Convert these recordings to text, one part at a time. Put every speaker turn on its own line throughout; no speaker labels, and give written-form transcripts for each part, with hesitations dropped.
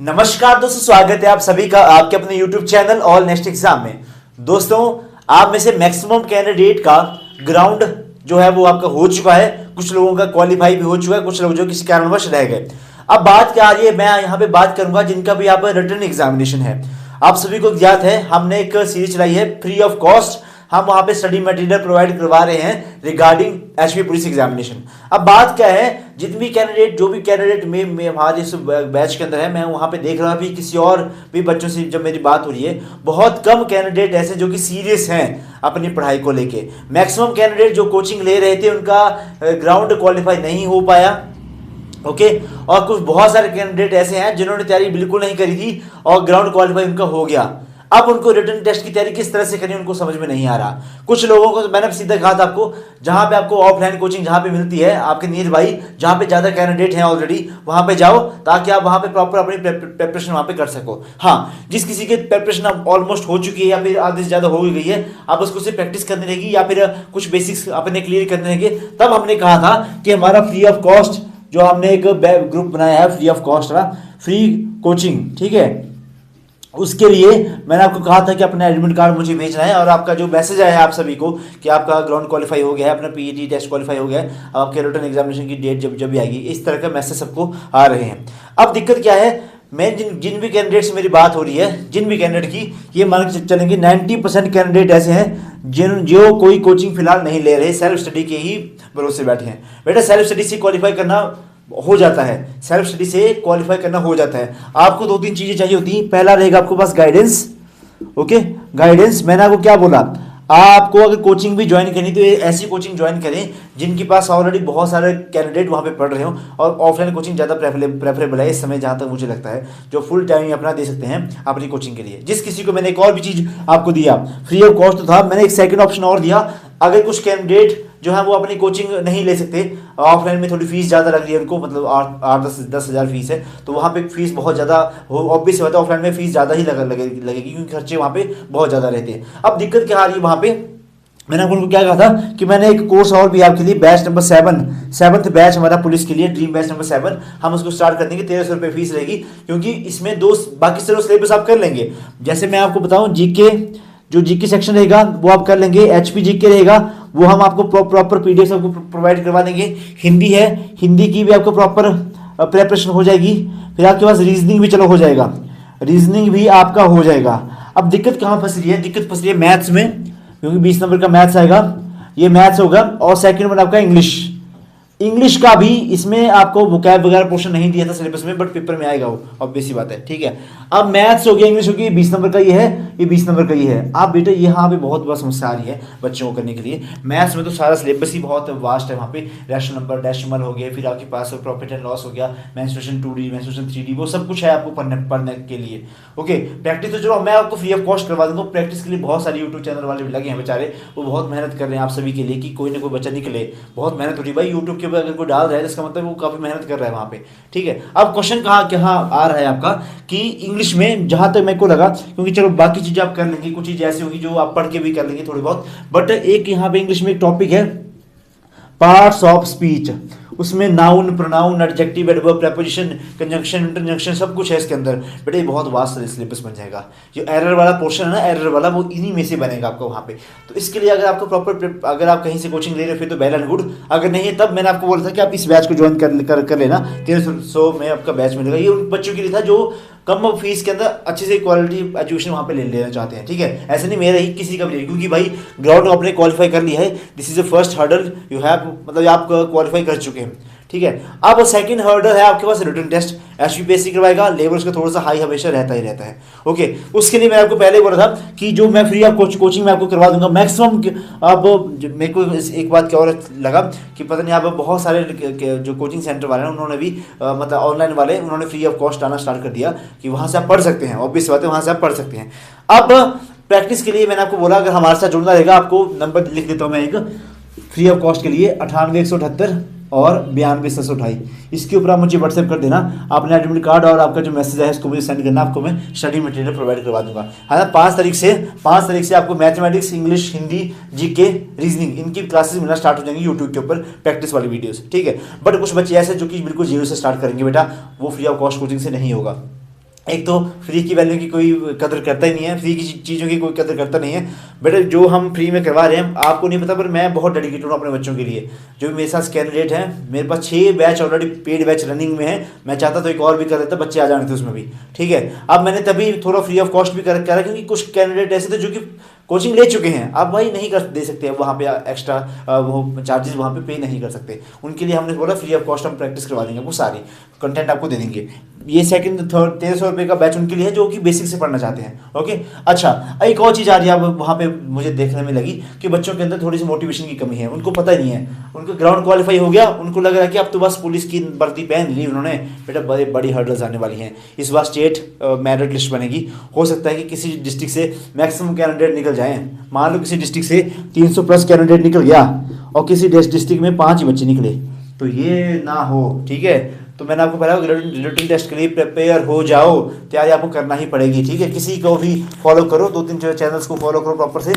नमस्कार दोस्तों, स्वागत है आप सभी का आपके अपने YouTube channel all next exam में। दोस्तों, आप में से मैक्सिमम कैंडिडेट का ग्राउंड जो है वो आपका हो चुका है। कुछ लोगों का क्वालिफाई भी हो चुका है, कुछ लोग जो किसी कारणवश रह गए। अब बात क्या आ रही है, मैं यहाँ पे बात करूंगा जिनका भी यहाँ पर रिटन एग्जामिनेशन है। आप सभी को ज्ञात है, हमने एक सीरीज चलाई है फ्री ऑफ कॉस्ट। हम वहां पे स्टडी मटेरियल प्रोवाइड करवा रहे हैं रिगार्डिंग एचपी पुलिस एग्जामिनेशन। अब बात क्या है, जितने भी कैंडिडेट जो भी कैंडिडेट में हमारे इस बैच के अंदर है, मैं वहां पे देख रहा हूं, भी किसी और भी बच्चों से जब मेरी बात हो रही है, बहुत कम कैंडिडेट ऐसे जो कि सीरियस हैं अपनी पढ़ाई को लेके। मैक्सिमम कैंडिडेट जो कोचिंग ले रहे थे उनका ग्राउंड क्वालिफाई नहीं हो पाया। ओके, और कुछ बहुत सारे कैंडिडेट ऐसे हैं जिन्होंने तैयारी बिल्कुल नहीं करी थी और ग्राउंड क्वालिफाई उनका हो गया। अब उनको रिटन टेस्ट की तैयारी किस तरह से करनी उनको समझ में नहीं आ रहा। कुछ लोगों को मैंने सीधा कहा था आपको, जहां पे आपको ऑफलाइन कोचिंग जहां पे मिलती है आपके नियर बाई, जहां पे ज्यादा कैंडिडेट हैं ऑलरेडी, वहां पे जाओ ताकि आप वहां पे प्रॉपर अपनी प्रिपरेशन वहां पे कर सको। हाँ, जिस किसी की प्रिपरेशन ऑलमोस्ट हो चुकी है या फिर आधे से ज्यादा हो गई है, आप उसको सिर्फ प्रैक्टिस करनी रहेगी या फिर कुछ बेसिक्स अपने क्लियर करने रहेंगे। तब हमने कहा था कि हमारा फ्री ऑफ कॉस्ट जो हमने एक ग्रुप बनाया है, फ्री ऑफ कॉस्ट का फ्री कोचिंग, ठीक है, उसके लिए मैंने आपको कहा था कि अपना एडमिट कार्ड मुझे भेजना है। और आपका जो मैसेज आया है आप सभी को कि आपका ग्राउंड क्वालिफाई हो गया है, अपना पीईटी टेस्ट क्वालिफाई हो गया है, अब आपके रिटन एग्जामिनेशन की डेट जब भी आएगी, इस तरह का मैसेज सबको आ रहे हैं। अब दिक्कत क्या है, मैं जिन भी कैंडिडेट से मेरी बात हो रही है, जिन भी कैंडिडेट की, ये मान के चलेंगे 90% कैंडिडेट ऐसे हैं जो कोई कोचिंग फिलहाल नहीं ले रहे, सेल्फ स्टडी के ही भरोसे बैठे हैं। बेटा, सेल्फ स्टडी से क्वालिफाई करना हो जाता है, सेल्फ स्टडी से क्वालिफाई करना हो जाता है। आपको दो तीन चीजें चाहिए होती हैं। पहला रहेगा आपको पास गाइडेंस। Okay, guidance. मैंने आपको क्या बोला, आपको अगर कोचिंग भी ज्वाइन करनी तो ऐसी कोचिंग ज्वाइन करें जिनके पास ऑलरेडी बहुत सारे कैंडिडेट वहां पे पढ़ रहे हो, और ऑफलाइन कोचिंग ज़्यादा प्रेफरेबल है इस समय, जहां तक मुझे लगता है, जो फुल टाइम अपना दे सकते हैं अपनी कोचिंग के लिए। जिस किसी को मैंने एक और भी चीज़ आपको दिया, फ्री ऑफ कॉस्ट तो था, मैंने एक सेकेंड ऑप्शन और दिया। अगर कुछ कैंडिडेट जो है वो अपनी कोचिंग नहीं ले सकते, ऑफलाइन में थोड़ी फीस ज़्यादा लग रही है उनको, मतलब 8-10 हज़ार फीस है, तो वहाँ पे फीस बहुत ज़्यादा हो, ऑब्वियस बात है ऑफलाइन में फीस ज़्यादा ही लगेगी क्योंकि खर्चे वहाँ पे बहुत ज़्यादा रहते हैं। अब दिक्कत क्या आ रही है वहाँ पे, मैंने आपको क्या कहा था कि मैंने एक कोर्स और भी आपके लिए, बैच नंबर 7th बैच हमारा पुलिस के लिए, ड्रीम बैच नंबर 7, हम उसको स्टार्ट कर देंगे। 1300 रुपये फीस रहेगी, क्योंकि इसमें बाकी सारे सिलेबस आप कर लेंगे। जैसे मैं आपको बताऊं, जीके, जो जीके सेक्शन रहेगा वो आप कर लेंगे, एचपी जीके रहेगा वो हम आपको प्रॉपर पीडीएफ आपको प्रोवाइड करवा देंगे। हिंदी है, हिंदी की भी आपको प्रॉपर प्रिपरेशन हो जाएगी। फिर आपके पास रीजनिंग भी चलो हो जाएगा, रीजनिंग भी आपका हो जाएगा। अब दिक्कत कहाँ फंस रही है, दिक्कत फंस रही है मैथ्स में, क्योंकि 20 नंबर का मैथ्स आएगा, ये मैथ्स होगा। और सेकंड नंबर आपका इंग्लिश का भी, इसमें आपको वोकैब वगैरह पोर्शन नहीं दिया था सिलेबस में, बट पेपर में आएगा वो, ऑब्वियस सी बात है, ठीक है। अब मैथ्स हो गया, इंग्लिश हो गई, 20 नंबर का ये है, ये 20 नंबर का ये है। आप बेटे यहाँ पे बहुत बड़ा समस्या आ रही है बच्चों को करने के लिए। मैथ्स में तो सारा सिलेबस ही बहुत वास्ट है, वहाँ पे रैशनल नंबर, डेसिमल हो गया, फिर आपके पास प्रॉफिट एंड लॉस हो गया, मेंस्ट्रुएशन 2D, मेंस्ट्रुएशन 3D, वो सब कुछ है आपको पढ़ने के लिए। ओके, प्रैक्टिस तो चलो मैं आपको फ्री ऑफ कॉस्ट करवा दूंगा। प्रैक्टिस के लिए बहुत सारे यूट्यूब चैनल वाले भी लगे हैं बेचारे, वो बहुत मेहनत कर रहे हैं आप सभी के लिए कि कोई ना कोई बच्चा निकले। बहुत मेहनत हो रही है भाई, यूट्यूब के ऊपर अगर कोई डाल रहा है इसका मतलब वो काफी मेहनत कर रहा है वहां पे, ठीक है। अब क्वेश्चन कहाँ आ रहा है आपका कि इंग्लिश में, जहां तक मेरे को लगा, क्योंकि चलो बाकी चीजें आप कर लेंगे, कुछ चीजें ऐसी होगी जो आप पढ़ के भी कर लेंगे थोड़ी बहुत, बट एक यहाँ पे इंग्लिश में एक टॉपिक है पार्ट्स ऑफ स्पीच, उसमें noun, pronoun, adjective, adverb, preposition, conjunction, interjection, सब कुछ है इसके अंदर। बेटे बहुत वास्ट सिलेबस बन जाएगा। जो एरर वाला पोर्शन है ना, एरर वाला, वो इन्हीं में से बनेगा आपको वहाँ पे। तो इसके लिए अगर आपको प्रॉपर, अगर आप कहीं से कोचिंग ले रहे हो फिर तो वेल एंड गुड, अगर नहीं है तब मैंने आपको बोला था कि आप इस बैच को ज्वाइन कर लेना। 1300 में आपका बैच मिलेगा। ये उन बच्चों के लिए था जो कम फीस के अंदर अच्छे से क्वालिटी एजुकेशन वहाँ पे लेना चाहते हैं, ठीक है। ऐसे नहीं मेरा ही, किसी का भी, क्योंकि भाई ग्राउंड आपने क्वालिफाई कर लिया है, this is the first hurdle you have, मतलब आप क्वालिफाई कर चुके हैं, ठीक है। अब सेकंड हर्डल है आपके पास रिटन टेस्ट, एचपीपीएससी करवाएगा, लेवल उसका थोड़ा सा हाई हमेशा रहता ही रहता है। ओके, उसके लिए मैं आपको पहले बोला था कि जो मैं फ्री ऑफ कोचिंग में आपको करवा दूंगा मैक्सिमम। अब मेरे को एक बात क्या और लगा कि पता नहीं, आप बहुत सारे जो कोचिंग सेंटर वाले हैं उन्होंने भी मतलब ऑनलाइन वाले, उन्होंने फ्री ऑफ कॉस्ट आना स्टार्ट कर दिया कि वहाँ से आप पढ़ सकते हैं। ऑब्वियस बात है, वहाँ से आप पढ़ सकते हैं। अब प्रैक्टिस के लिए मैंने आपको बोला अगर हमारे साथ जुड़ना रहेगा, आपको नंबर लिख देता हूँ मैं एक फ्री ऑफ कॉस्ट के लिए, 98 178 और 92 इसके ऊपर आप मुझे व्हाट्सएप कर देना अपने एडमिट कार्ड और आपका जो मैसेज है इसको मुझे सेंड करना। आपको मैं स्टडी मटेरियल प्रोवाइड करवा दूंगा। हाँ, 5 तारीख से आपको mathematics, English, Hindi, GK, reasoning इनकी क्लासेस मिलना स्टार्ट हो जाएंगी यूट्यूब के ऊपर, प्रैक्टिस वाली वीडियोस, ठीक है। बट कुछ बच्चे ऐसे जो कि बिल्कुल जीरो से स्टार्ट करेंगे बेटा, वो फ्री ऑफ कॉस्ट कोचिंग से नहीं होगा। एक तो फ्री की वैल्यू की कोई कदर करता ही नहीं है, फ्री की चीज़ों की कोई कदर करता नहीं है। बेटा जो हम फ्री में करवा रहे हैं, आपको नहीं पता, पर मैं बहुत डेडिकेटेड हूँ अपने बच्चों के लिए। जो मेरे साथ कैंडिडेट हैं, मेरे पास 6 batch already paid batch running में है। मैं चाहता तो एक और भी कर देता, बच्चे आ जाने थे उसमें भी, ठीक है। अब मैंने तभी थोड़ा फ्री ऑफ कॉस्ट भी करा, क्योंकि कुछ कैंडिडेट ऐसे थे जो कि कोचिंग ले चुके हैं, अब भाई नहीं कर दे सकते, अब वहाँ पे एक्स्ट्रा वो चार्जेस वहाँ पे नहीं कर सकते। उनके लिए हमने बोला फ्री ऑफ कॉस्ट हम प्रैक्टिस करवा देंगे, वो सारी कंटेंट आपको दे देंगे। ये सेकंड थर्ड 1300 रुपये का बैच उनके लिए है जो कि बेसिक से पढ़ना चाहते हैं। ओके, अच्छा एक और चीज़ आ रही है अब वहाँ पे मुझे देखने में लगी कि बच्चों के अंदर थोड़ी सी मोटिवेशन की कमी है, उनको पता ही नहीं है। उनको ग्राउंड क्वालिफाई हो गया, उनको लग रहा है कि अब तो बस पुलिस की वर्दी पहन ली उन्होंने, बेटा बड़े बड़ी हर्डल्स आने वाली हैं। इस बार स्टेट मेरिट लिस्ट बनेगी, हो सकता है कि किसी डिस्ट्रिक्ट से मैक्सिमम कैंडिडेट निकल जाएँ। मान लो किसी डिस्ट्रिक्ट से 300 प्लस कैंडिडेट निकल गया और किसी डिस्ट्रिक्ट में 5 ही बच्चे निकले, तो ये ना हो, ठीक है। तो मैंने आपको बताया रिटन टेस्ट के लिए प्रिपेयर हो जाओ, तैयारी आपको करना ही पड़ेगी, ठीक है। किसी को भी फॉलो करो, 2-3 चैनल्स को फॉलो करो, प्रॉपर से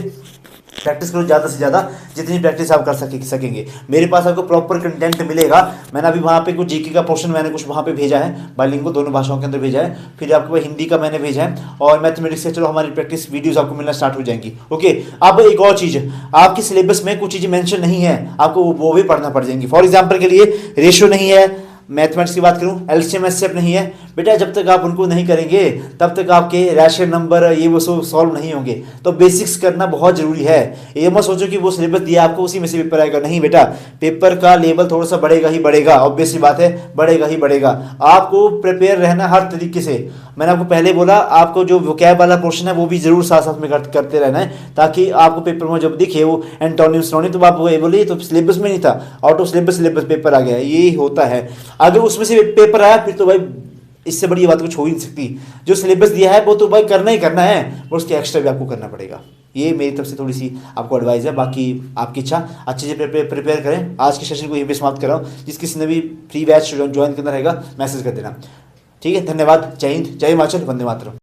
प्रैक्टिस करो, ज़्यादा से ज़्यादा जितनी प्रैक्टिस आप कर सकेंगे। मेरे पास आपको प्रॉपर कंटेंट मिलेगा। मैंने अभी वहाँ पे कुछ जीके का पोर्शन मैंने कुछ वहाँ पे भेजा है, बाइलिंगुअल दोनों भाषाओं के अंदर भेजा है। फिर आपको हिंदी का मैंने भेजा है, और मैथमेटिक्स से चलो हमारी प्रैक्टिस वीडियोस आपको मिलना स्टार्ट हो जाएंगी। ओके, अब एक और चीज़, आपकी सिलेबस में कुछ चीज़ें मेंशन नहीं है, आपको वो भी पढ़ना पड़ जाएंगी। फॉर एग्जाम्पल के लिए रेशियो नहीं है, मैथमेटिक्स की बात करूं एलसीएम एचसीएफ नहीं है। बेटा जब तक आप उनको नहीं करेंगे तब तक आपके रैशनल नंबर ये वो सॉल्व नहीं होंगे। तो बेसिक्स करना बहुत जरूरी है। ये मत सोचो कि वो सिलेबस दिया आपको उसी में से पेपर आएगा, नहीं बेटा, पेपर का लेवल थोड़ा सा बढ़ेगा ही बढ़ेगा, ऑब्वियस सी बात है, बढ़ेगा ही बढ़ेगा। आपको प्रिपेयर रहना हर तरीके से। मैंने आपको पहले बोला, आपको जो वोकैब वाला पोर्शन है वो भी जरूर साथ साथ में करते रहना है, ताकि आपको पेपर में जब दिखे वो एंटोनिम सिनोनिम तो आप वो बोले तो सिलेबस में नहीं था, आउट ऑफ सिलेबस पेपर आ गया, ये होता है। अगर उसमें से पेपर आया फिर तो भाई इससे बड़ी बात कुछ हो ही नहीं सकती। जो सिलेबस दिया है वो तो भाई करना ही करना है, और उसके एक्स्ट्रा भी आपको करना पड़ेगा। ये मेरी तरफ से थोड़ी सी आपको एडवाइस है, बाकी आपकी इच्छा, अच्छे से प्रिपेयर करें। आज के सेशन को यहीं पे समाप्त कर रहा हूँ। जिस किसी ने भी फ्री बैच ज्वाइन करना रहेगा मैसेज कर देना, ठीक है। धन्यवाद, जय हिंद, जय हिमाचल, वंदे मातरम।